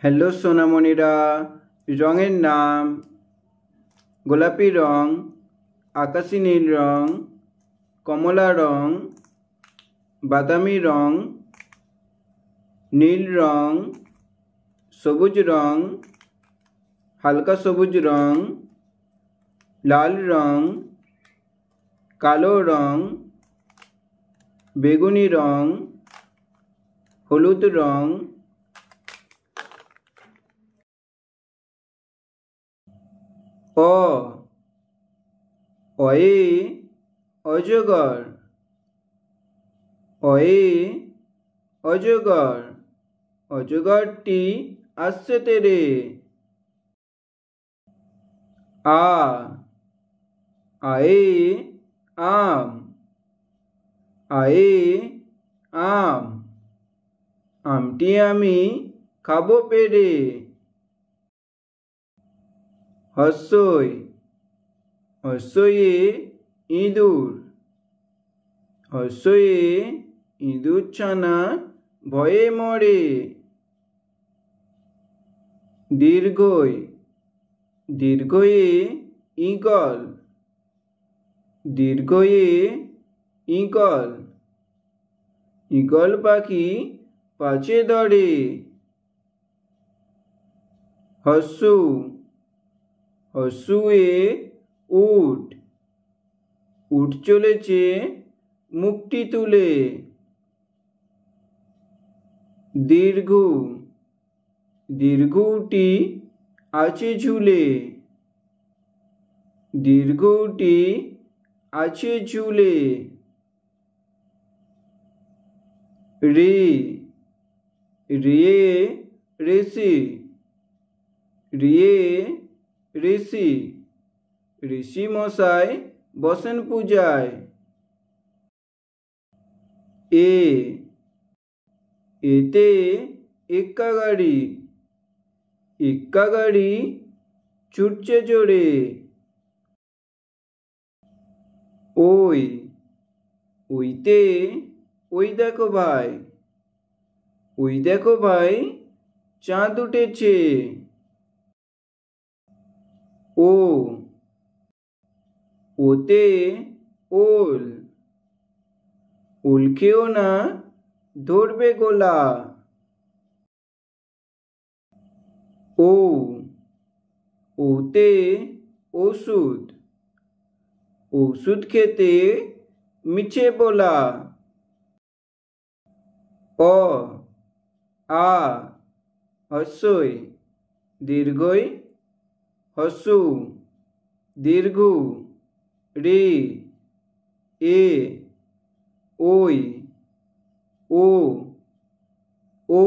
Hello সোনামণিরা, রঙের নাম গোলাপি রং, আকাশি নীল রং, কমলা রং, বাদামি রং, নীল রং, সবুজ রং, হালকা সবুজ রং, লাল রং, কালো রং, বেগুনি রং, হলুদ রং। অয়ে অজগর, অয়ে অজগর, অজগরটি আসছে তেরে। আয়ে আম, আয়ে আম, আমটি আমি খাবো পেরে। হর্ষই, হর্ষয়ে ইঁদুর, হর্ষয়ে ইঁদুর ছানা ভয়ে মরে। দীর্ঘই, দীর্ঘয়ে ঈগল, দীর্ঘয়ে ঈগল, ঈগল পাখি পাছে দরে। হর্ষু, হর্ষুয়ে উট, উট চলেছে মুখটি তুলে। দীর্ঘু, দীর্ঘটি আছে ঝুলে, দীর্ঘটি আছে ঝুলে। রে, রে ঋষি, রে ঋষি, ঋষি মশাই বসেন পূজায়। এতে এক্কা গাড়ি, এক্কা গাড়ি ছুটছে জোরে। ওই, ওইতে ওই দেখো ভাই, ওই দেখো ভাই চাঁদ উঠেছে। ওতে ওল, ওল খেও না ধরবে গোলা। ওতে ওষুধ, ওষুধ খেতে মিছে বলা। হর্ষই, দীর্ঘই, হর্ষু, দীর্ঘু, রে, ওই, ও।